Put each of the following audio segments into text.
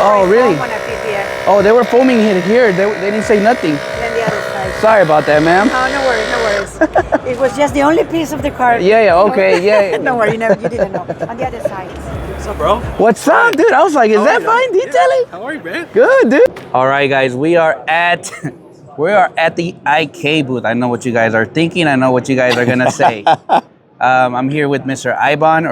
Oh, really? When I fit here. Oh, they were foaming it here. They didn't say nothing. Then the other side. Sorry about that, ma'am. No, no worries, no worries. It was just the only piece of the car. Yeah, okay, yeah. Don't worry, you didn't know. On the other side. What's up, bro? What's up, dude? I was like, is that fine detailing? How are you, man? Good, dude. All right, guys, we are at the IK booth. I know what you guys are thinking. I know what you guys are gonna say. I'm here with Mr. Ibon.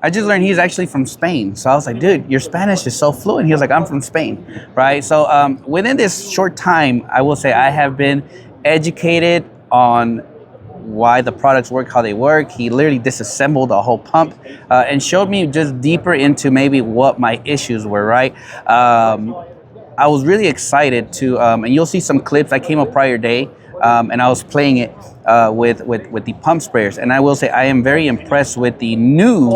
I just learned he's actually from Spain. So I was like, dude, your Spanish is so fluent. He was like, I'm from Spain, right? So within this short time, I will say I have been educated on why the products work, how they work. He literally disassembled a whole pump and showed me just deeper into maybe what my issues were, right? I was really excited to, and you'll see some clips. I came a prior day and I was playing it with the pump sprayers. And I will say I am very impressed with the new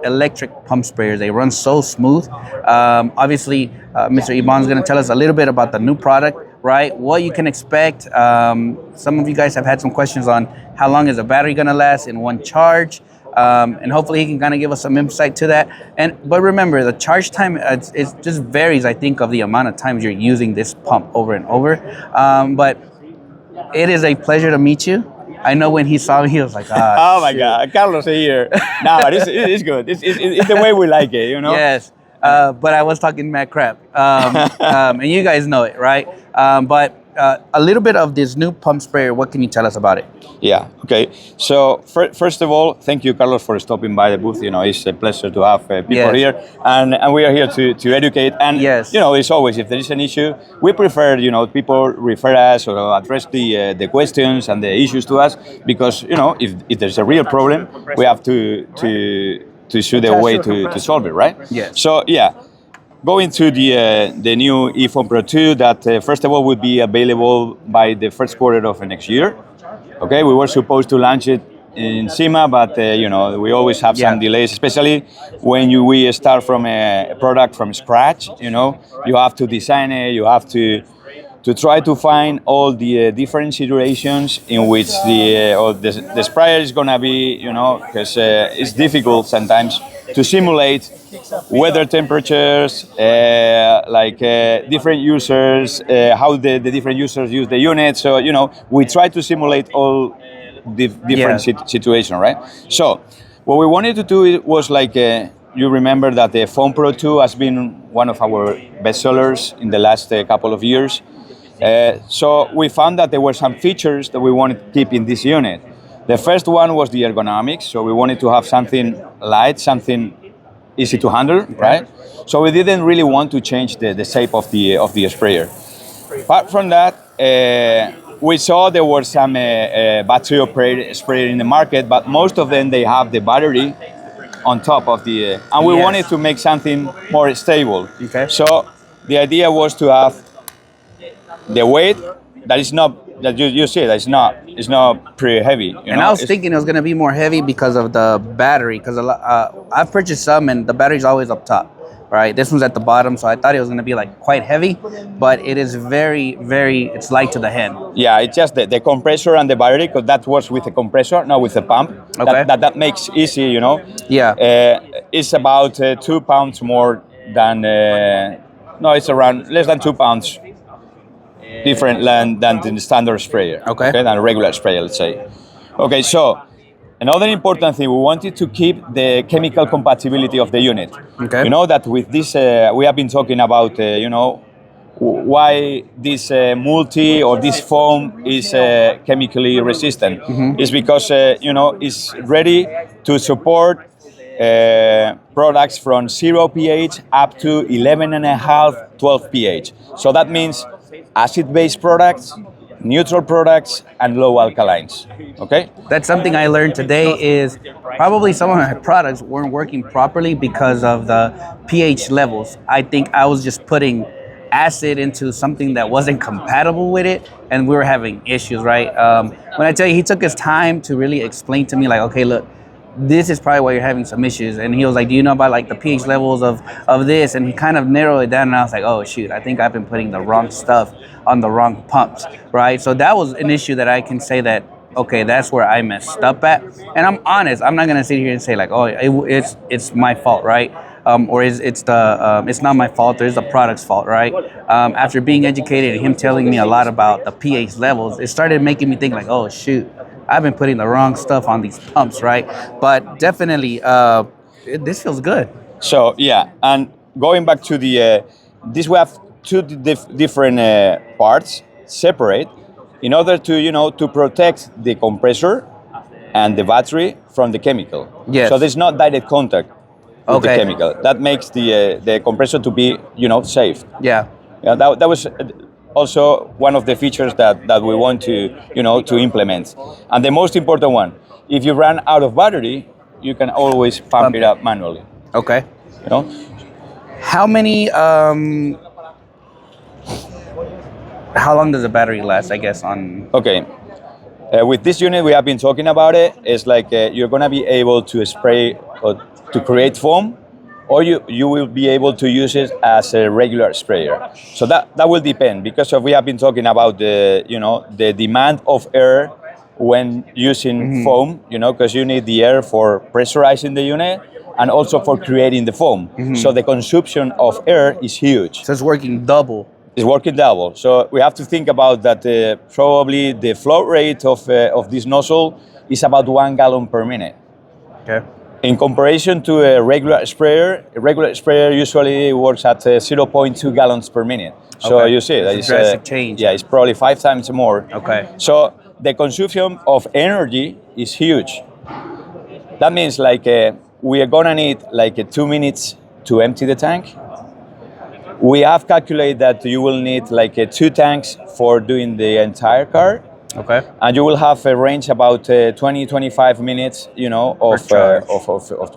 electric pump sprayers. They run so smooth. Obviously, Mr. Ibon's gonna tell us a little bit about the new product, right? What you can expect. Some of you guys have had some questions on how long is the battery gonna last in one charge. And hopefully he can kind of give us some insight to that. But remember, the charge time, it just varies, I think, of the amount of times you're using this pump over and over. But it is a pleasure to meet you. I know when he saw me, he was like, oh my God, Carlos here. No, it's good. It's the way we like it, you know? Yes. But I was talking mad crap. And you guys know it, right? But a little bit of this new pump sprayer, what can you tell us about it? Yeah, okay. So first of all, thank you, Carlos, for stopping by the booth. You know, it's a pleasure to have people here. And we are here to educate. And, you know, it's always, if there is an issue, we prefer, you know, people refer us or address the questions and the issues to us because, you know, if there's a real problem, we have to show the way to solve it, right? Yes. So, yeah. Going to the new eOne Pro 2 that first of all would be available by the first quarter of next year. Okay, we were supposed to launch it in SEMA, but you know, we always have some delays, especially when we start from a product from scratch. You know, you have to design it, you have to try to find all the different situations in which the sprayer is gonna be, you know, because it's difficult sometimes to simulate weather temperatures, different users, how the different users use the unit. So, you know, we try to simulate all the different situations, right? So, what we wanted to do was you remember that the eOne Pro 2 has been one of our best sellers in the last couple of years. So we found that there were some features that we wanted to keep in this unit. The first one was the ergonomics. So we wanted to have something light, something easy to handle, right? So we didn't really want to change the shape of the sprayer. Apart from that, we saw there were some battery operated sprayer in the market, but most of them, they have the battery on top of the, and we wanted to make something more stable. Okay. So the idea was to have the weight that is not, that you see that it's not pretty heavy. You know? I was thinking it was gonna be more heavy because of the battery, because I've purchased some and the battery's always up top, right? This one's at the bottom, so I thought it was gonna be like quite heavy, but it is very, very, it's light to the hand. Yeah, it's just the compressor and the battery, because that was with the compressor, not with the pump. Okay. That makes easy, you know. Yeah. It's about 2 pounds more than, no, it's around less than 2 pounds different than the standard sprayer. Okay. Than a regular sprayer, let's say. Okay, so another important thing, we wanted to keep the chemical compatibility of the unit. Okay. You know that with this, we have been talking about, you know, why this multi or this foam is chemically resistant. Mm-hmm. It's because, you know, it's ready to support products from 0 pH up to 11.5, 12 pH. So that means acid-based products, neutral products, and low alkalines. Okay? That's something I learned today is probably some of my products weren't working properly because of the pH levels. I think I was just putting acid into something that wasn't compatible with it, and we were having issues, right? When I tell you, he took his time to really explain to me, like, okay, look, this is probably why you're having some issues. And he was like, do you know about like the pH levels of this? And he kind of narrowed it down, and I was like, oh shoot, I think I've been putting the wrong stuff on the wrong pumps, right? So that was an issue that I can say that, okay, that's where I messed up at. And I'm honest, I'm not gonna sit here and say like, oh, it's my fault, right? or it's not my fault, or it's the product's fault, right? After being educated and him telling me a lot about the pH levels, it started making me think like, oh shoot, I've been putting the wrong stuff on these pumps, right? But definitely, this feels good. So yeah, and going back to the this, we have two different parts separate in order to to protect the compressor and the battery from the chemical. Yes. So there's not direct contact with Okay. the chemical. That makes the compressor to be safe. Yeah. Yeah, that was also one of the features that we want to implement. And the most important one, if you run out of battery, you can always pump it up manually. Okay. You know. How many? How long does the battery last? I guess on. Okay. With this unit, we have been talking about it. It's like you're gonna be able to spray or to create foam, or you will be able to use it as a regular sprayer. So that will depend, because we have been talking about the demand of air when using foam. Because you need the air for pressurizing the unit and also for creating the foam. So the consumption of air is huge. So it's working double. It's working double. So we have to think about that. Probably the flow rate of this nozzle is about 1 gallon per minute. Okay. In comparison to a regular sprayer usually works at 0.2 gallons per minute. So Okay. you see, that It's is a drastic change. Yeah, it's probably 5 times more. Okay. So the consumption of energy is huge. That means we are gonna need 2 minutes to empty the tank. We have calculated that you will need 2 tanks for doing the entire car. Okay. And you will have a range about 20-25 minutes, charge.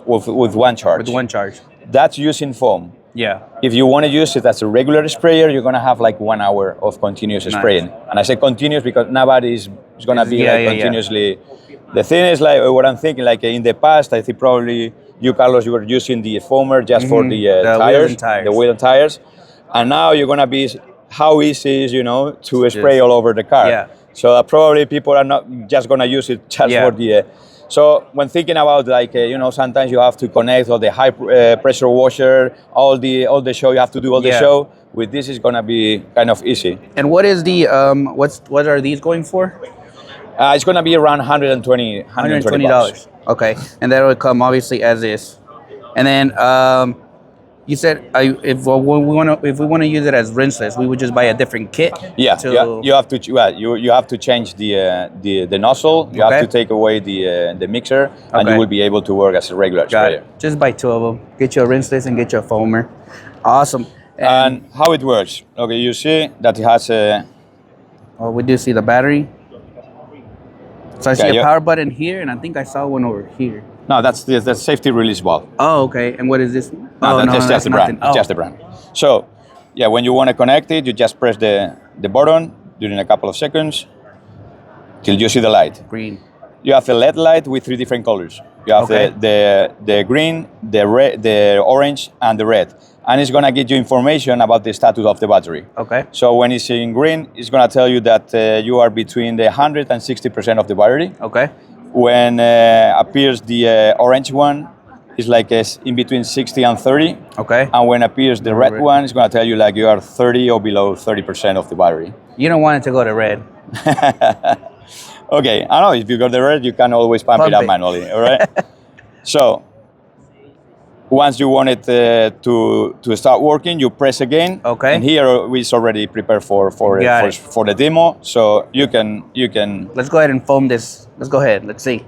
with one charge. With one charge. That's using foam. Yeah. If you want to use it as a regular sprayer, you're gonna have 1 hour of continuous spraying. And I say continuous because nobody is gonna be continuously. The thing is, what I'm thinking, in the past, I think probably you, Carlos, you were using the foamer just for the tires, the wheel and tires, and now you're gonna be how easy is to spray all over the car. Yeah. So probably people are not just gonna use it just for the. So when thinking about sometimes you have to connect all the high pressure washer, all the show you have to do all the show. With this, is gonna be kind of easy. And what is the what are these going for? It's gonna be around $120. Okay, and that will come obviously as is. And then you said if we want to use it as rinseless, we would just buy a different kit. Yeah, you have to you have to change the nozzle. You have to take away the mixer, and you will be able to work as a regular sprayer. Just buy 2 of them. Get you a rinseless and get you a foamer. Awesome. And how it works? Okay, you see that it has a. Oh, we do see the battery. So I see a power button here, and I think I saw one over here. No, that's the safety release valve. Oh, okay. And what is this? No, that's just the brand. It's just the brand. So, yeah, when you want to connect it, you just press the button during a couple of seconds till you see the light. Green. You have a LED light with 3 different colors. You have the green, the red, the orange, and the red. And it's gonna give you information about the status of the battery. Okay. So when it's in green, it's gonna tell you that you are between the 100 and 60% of the battery. Okay. When appears the orange one, it's in between 60 and 30. Okay. And when appears the red one, it's gonna tell you you are 30 or below 30% of the battery. You don't want it to go to red. Okay, I know if you go the red, you can always pump it up manually. All right. So once you want it to start working, you press again. Okay. And here it's already prepared for the demo, so you can. Let's go ahead and foam this. Let's go ahead. Let's see.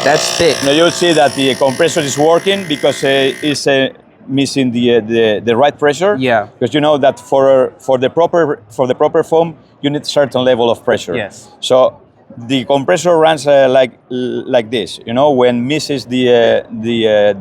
That's thick. Now you'll see that the compressor is working because it's missing the right pressure. Yeah. Because you know that for the proper foam, you need a certain level of pressure. Yes. So the compressor runs like this. When misses the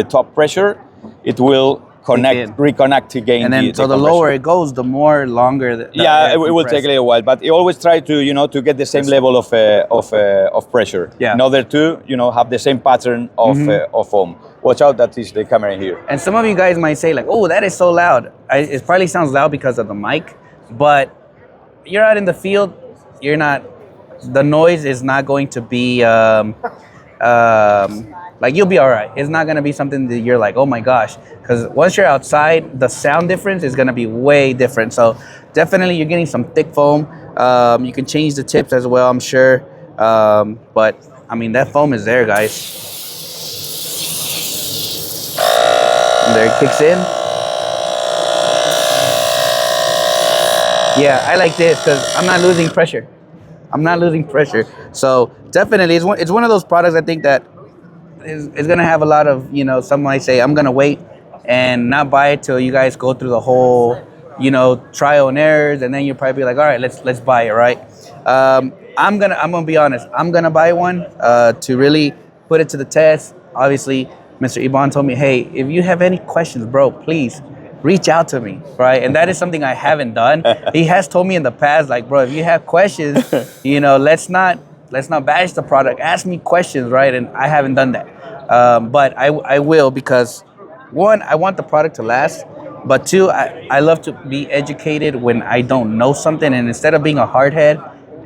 top pressure, it will reconnect again. And then the lower it goes, the more longer. It will take a little while, but you always try to get the same level of pressure. Yeah. In order to have the same pattern of foam. watch out, that is the camera here. And some of you guys might say like, "Oh, that is so loud." It probably sounds loud because of the mic, but you're out in the field. You're not. The noise is not going to be like you'll be all right. It's not gonna be something that you're like, "Oh my gosh," because once you're outside, the sound difference is gonna be way different. So definitely, you're getting some thick foam. You can change the tips as well, I'm sure. But I mean, that foam is there, guys. And there it kicks in. Yeah, I like this because I'm not losing pressure. I'm not losing pressure. So definitely, it's one of those products I think that is going to have a lot of, some might say, I'm going to wait and not buy it till you guys go through the whole, trial and errors. And then you'll probably be like, all right, let's buy it, right? I'm going to be honest. I'm going to buy one to really put it to the test. Obviously, Mr. eOne told me, hey, if you have any questions, bro, please reach out to me, right? And that is something I haven't done. He has told me in the past, like, bro, if you have questions, let's not bash the product. Ask me questions, right? And I haven't done that. But I will, because one, I want the product to last. But two, I love to be educated when I don't know something. And instead of being a hardhead,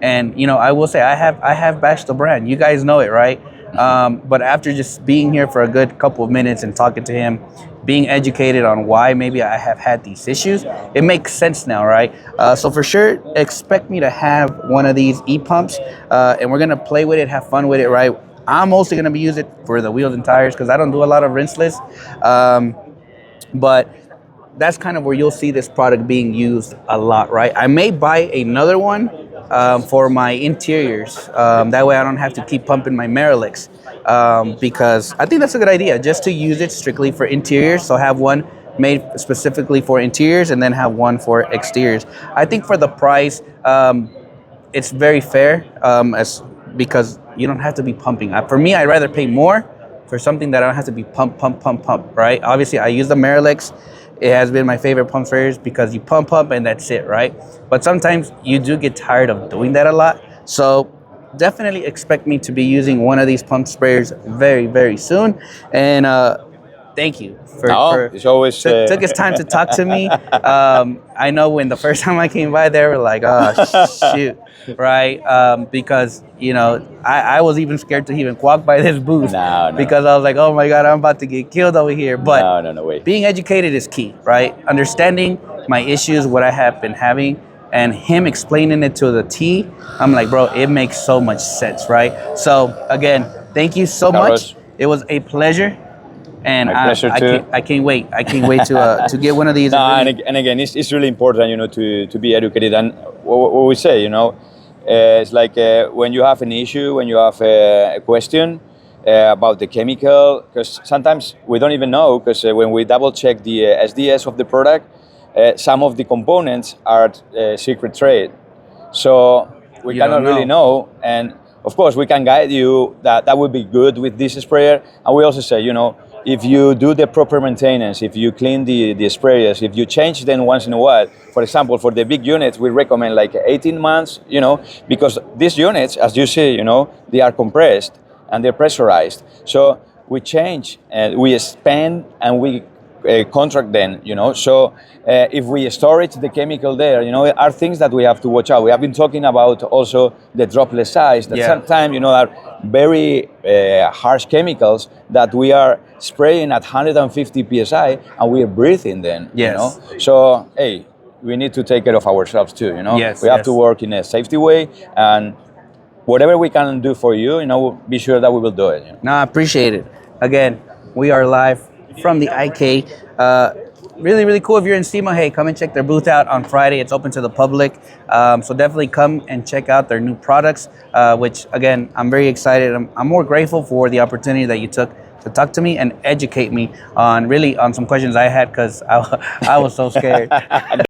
and I will say I have bashed the brand. You guys know it, right? But after just being here for a good couple of minutes and talking to him, being educated on why maybe I have had these issues, it makes sense now, right? So for sure, expect me to have one of these e-pumps, and we're gonna play with it, have fun with it, right? I'm mostly gonna be using it for the wheels and tires because I don't do a lot of rinseless, but that's kind of where you'll see this product being used a lot, right? I may buy another one for my interiors. That way I don't have to keep pumping my Marilix, because I think that's a good idea, just to use it strictly for interiors. So have one made specifically for interiors and then have one for exteriors. I think for the price, it's very fair, because you don't have to be pumping. For me, I'd rather pay more for something that I don't have to be pump, right? Obviously, I use the Marilix. It has been my favorite pump sprayers because you pump and that's it, right? But sometimes you do get tired of doing that a lot. So definitely expect me to be using one of these pump sprayers very, very soon. And thank you for it's always took his time to talk to me. I know when the first time I came by, they were like, oh shoot, right? Because I was even scared to even walk by this booth. No. Because I was like, oh my god, I'm about to get killed over here. But no way. Being educated is key, right? Understanding my issues, what I have been having, and him explaining it to the T. I'm like, bro, it makes so much sense, right? So again, thank you so much. It was a pleasure. And I can't wait. I can't wait to get one of these. No, and again, it's really important, to be educated. And what we say, it's like when you have an issue, when you have a question about the chemical, because sometimes we don't even know, because when we double check the SDS of the product, some of the components are secret trade. So we cannot really know. And of course, we can guide you that would be good with this sprayer. And we also say, if you do the proper maintenance, if you clean the sprayers, if you change them once in a while, for example, for the big units, we recommend like 18 months, because these units, as you see, they are compressed and they're pressurized. So we change and we expand and we contract them, So if we storage the chemical there, are things that we have to watch out. We have been talking about also the droplet size, that sometimes, are very harsh chemicals that we are spraying at 150 psi and we are breathing them. So hey, we need to take care of ourselves too. We have to work in a safety way, and whatever we can do for you, be sure that we will do it. No, I appreciate it. Again, we are live from the IK. Really, really cool. If you're in SEMA, hey, come and check their booth out on Friday. It's open to the public. So definitely come and check out their new products, which, again, I'm very excited. I'm more grateful for the opportunity that you took to talk to me and educate me on some questions I had, because I was so scared.